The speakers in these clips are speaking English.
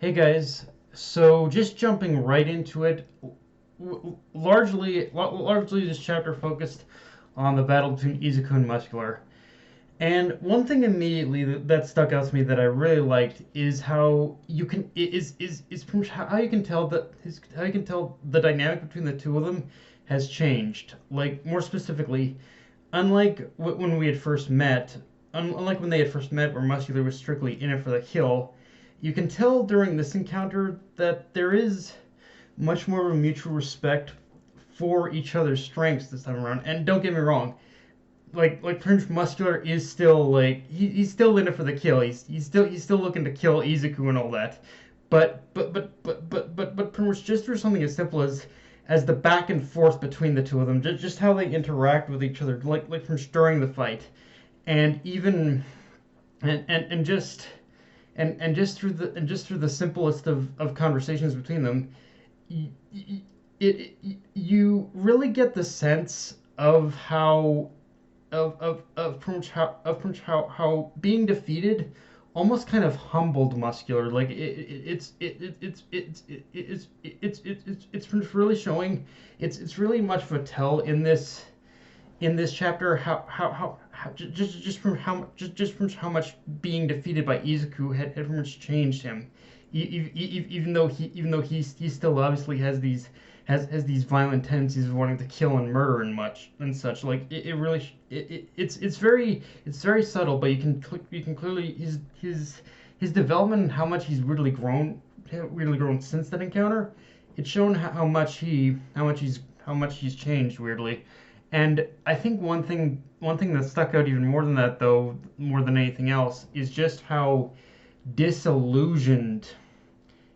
Hey guys, so just jumping right into it, largely this chapter focused on the battle between Izuku and Muscular. And one thing immediately that stuck out to me that I really liked is how you can is pretty much how you can tell how you can tell the dynamic between the two of them has changed. Like more specifically, unlike when we had first met, unlike when they had first met, where Muscular was strictly in it for the kill, you can tell during this encounter that there is much more of a mutual respect for each other's strengths this time around. And don't get me wrong, like Prince Muscular is still he's still in it for the kill. He's still looking to kill Izuku and all that. But pretty much just through something as simple as the back and forth between the two of them, just how they interact with each other, like from during the fight, and even and just and just through the simplest of conversations between them, you, you really get the sense of how how being defeated almost kind of humbled Muscular. Like it's really showing it's really much of a tell in this chapter how just from how much being defeated by Izuku had pretty much changed him. Even though he still obviously has these violent tendencies of wanting to kill and murder and much and such. Like it really it's very subtle, but you can clearly his development and how much he's really grown since that encounter. It's shown how much he's changed weirdly. And I think one thing that stuck out even more than that, though, more than anything else, is just how disillusioned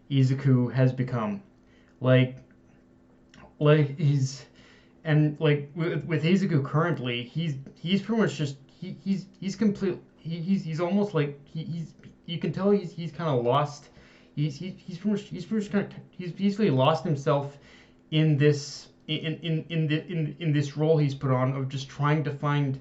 Izuku has become. Like he's and like with Izuku currently, he's pretty much just he's complete. He's almost like he's you can tell he's kind of lost. He's pretty much kind of he's basically lost himself in this in this role he's put on of just trying to find.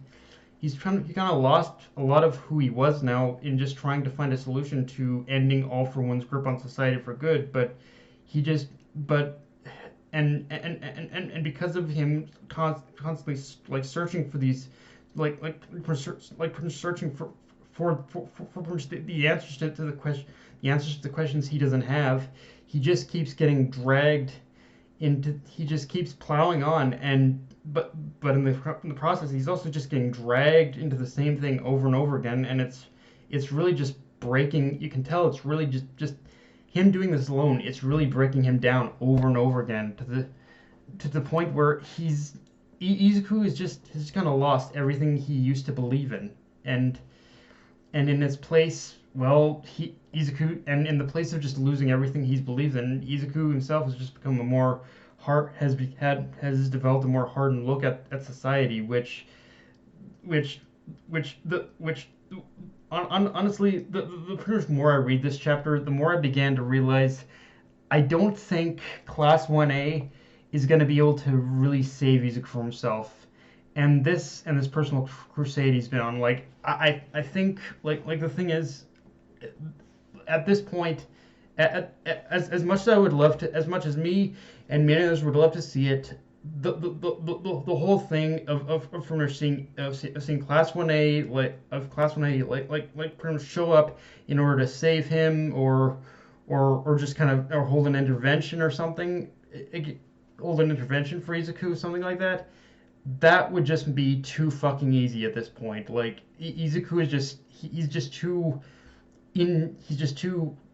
He kind of lost a lot of who he was now in just trying to find a solution to ending All for One's grip on society for good. But he just but and because of him constantly like searching for these searching for the answers to the answers to the questions he doesn't have, he just keeps getting dragged into he just keeps plowing on. And but in the process he's also just getting dragged into the same thing over and over again. And it's really just breaking. You can tell it's really just him doing this alone. It's really breaking him down over and over again to the point where Izuku is just has kind of lost everything he used to believe in. And in its place, well, Izuku, and in the place of just losing everything he's believed in, Izuku himself has just become a more has developed a more hardened look at society, which which honestly, the pretty much more I read this chapter, the more I began to realize I don't think Class 1A is going to be able to really save Izuku for himself. And this personal crusade he's been on, like I think like the thing is, at this point, as much as I would love to, as much as me and many others would love to see it, the whole thing of from seeing Class 1A Class 1A pretty much show up in order to save him or just kind of or hold an intervention or something, hold an intervention for Izuku, something like that. That would just be too fucking easy at this point. Like Izuku is he's just too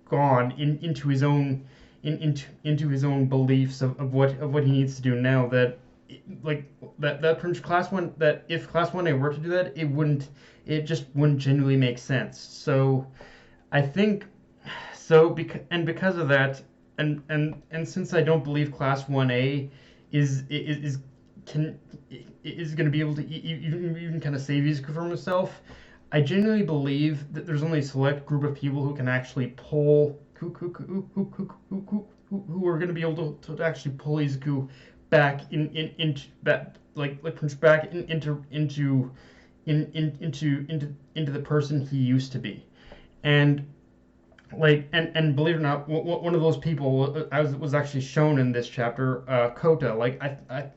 gone into his own into his own beliefs of what he needs to do now, that like that Prince Class 1, that if Class 1A were to do that, it just wouldn't genuinely make sense. So I think because of that, and since I don't believe Class 1A is can is going to be able to even kind of save Izuku from himself, I genuinely believe that there's only a select group of people who can actually pull who are going to be able to actually pull Izuku back into back back into the person he used to be. And like and believe it or not, one of those people was actually shown in this chapter, Kota. Like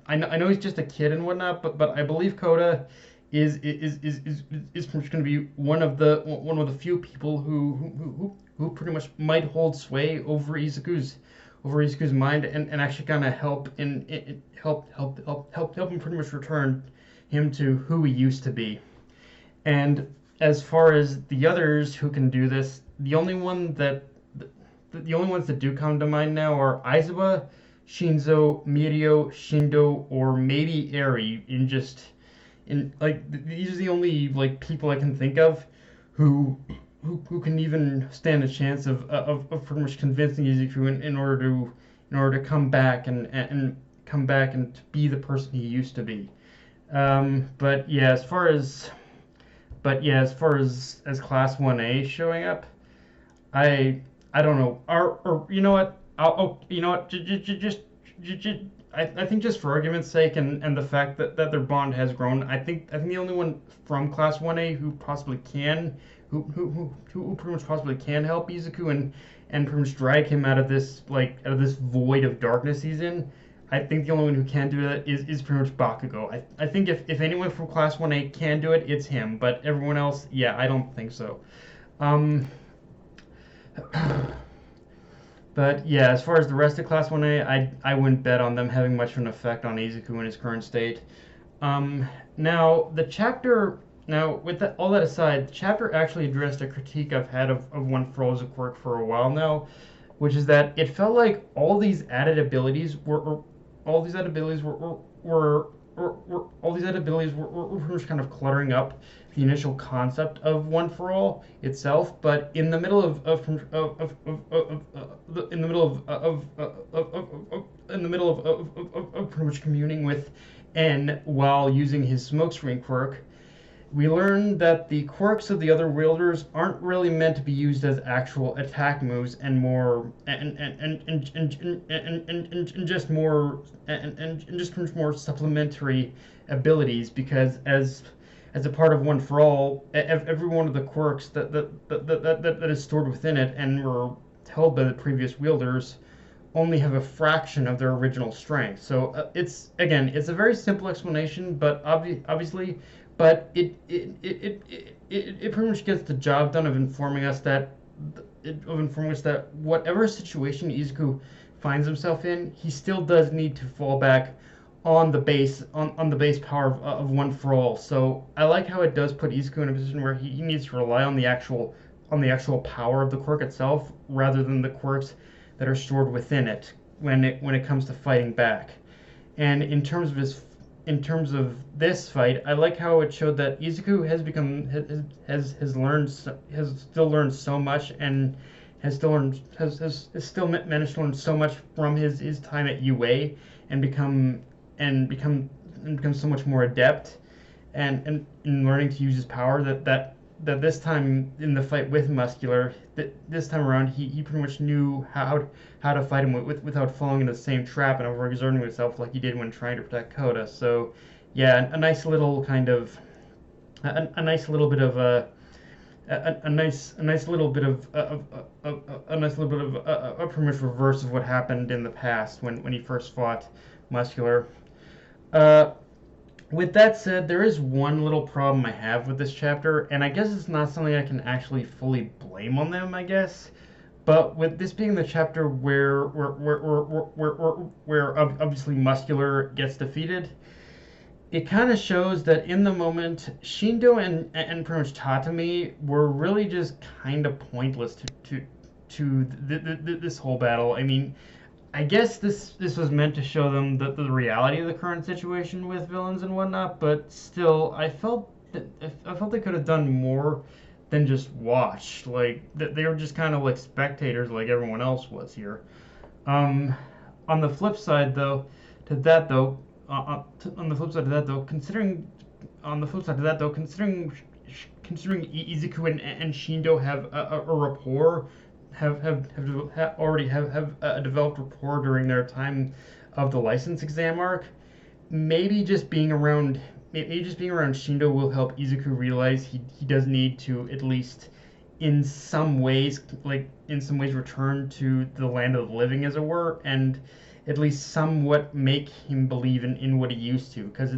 I know he's just a kid and whatnot, but I believe Kota is going to be one of the few people who pretty much might hold sway over Izuku's mind, and actually kind of help him pretty much return him to who he used to be. And as far as the others who can do this, the only ones that do come to mind now are Aizawa, Shinzo, Mirio, Shindo, or maybe Eri. In like these are the only like people I can think of who who can even stand a chance of pretty much convincing Izuku in order to come back and come back and to be the person he used to be. But yeah, as far as Class 1A showing up, I don't know. Or you know what? You know what? I think just for argument's sake and the fact that their bond has grown, I think the only one from Class 1A who possibly can who pretty much possibly can help Izuku and pretty much drag him out of this void of darkness he's in. I think the only one who can do that is pretty much Bakugo. I think if anyone from Class 1A can do it, it's him. But everyone else, yeah, I don't think so. Um, but yeah, as far as the rest of Class 1A, I wouldn't bet on them having much of an effect on Izuku in his current state. Um, now, with all that aside, the chapter actually addressed a critique I've had of One For All's quirk for a while now, which is that it felt like all these added abilities were pretty much kind of cluttering up the initial concept of One For All itself. But in the middle of pretty much communing with N while using his smokescreen quirk, we learn that the quirks of the other wielders aren't really meant to be used as actual attack moves and more and just more and just more supplementary abilities, because as a part of One For All, every one of the quirks that is stored within it and were held by the previous wielders only have a fraction of their original strength. So it's a very simple explanation, but obviously, but it pretty much gets the job done of informing us that whatever situation Izuku finds himself in, he still does need to fall back on the base power of One For All. So I like how it does put Izuku in a position where he needs to rely on the actual power of the quirk itself rather than the quirks that are stored within it when it comes to fighting back. And in terms of this fight, I like how it showed that Izuku has still learned so much, and has still managed to learn so much from his time at UA and become so much more adept and in learning to use his power that this time in the fight with Muscular, this time around he pretty much knew how to fight him without falling into the same trap and overexerting himself like he did when trying to protect Kota. So yeah, a nice little kind of a nice little bit of a nice little bit of a pretty much reverse of what happened in the past when he first fought Muscular. Uh, with that said, there is one little problem I have with this chapter, and I guess it's not something I can actually fully blame on them, I guess. But with this being the chapter where obviously Muscular gets defeated, it kind of shows that in the moment, Shindo and pretty much Tatami were really just kind of pointless to this whole battle. I mean, I guess this was meant to show them the reality of the current situation with villains and whatnot, but still, I felt they could have done more than just watch. Like that they were just kind of like spectators, like everyone else was here. Um, on the flip side, though, to that though, on the flip side of that though, considering Izuku and Shindo have a rapport, already have a developed rapport during their time of the license exam arc. Maybe just being around Shindo will help Izuku realize he does need to at least in some ways, return to the land of the living, as it were, and at least somewhat make him believe in what he used to. Because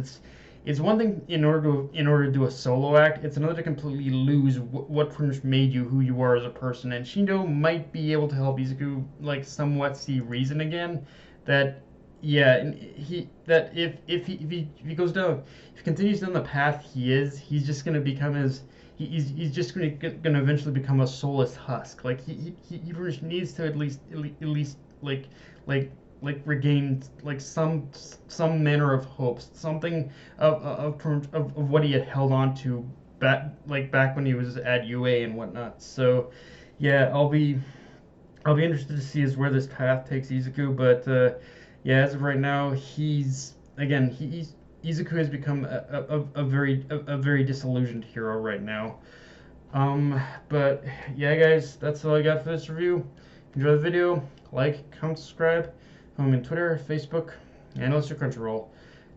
it's one thing in order to do a solo act. It's another to completely lose what pretty much made you who you are as a person. And Shindo might be able to help Izuku like somewhat see reason again. That yeah, and if he goes down, if he continues down the path he's just gonna become he's just gonna eventually become a soulless husk. Like he pretty much needs to at least like regain like some manner of hope, something of what he had held on to back when he was at UA and whatnot. So yeah, I'll be interested to see where this path takes Izuku, but yeah, as of right now, Izuku has become a very disillusioned hero right now. But yeah, guys, that's all I got for this review. Enjoy the video, like, comment, subscribe. I'm on Twitter, Facebook, and also Crunchyroll.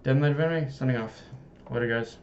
Dead Night of Anime, signing off. Later, guys.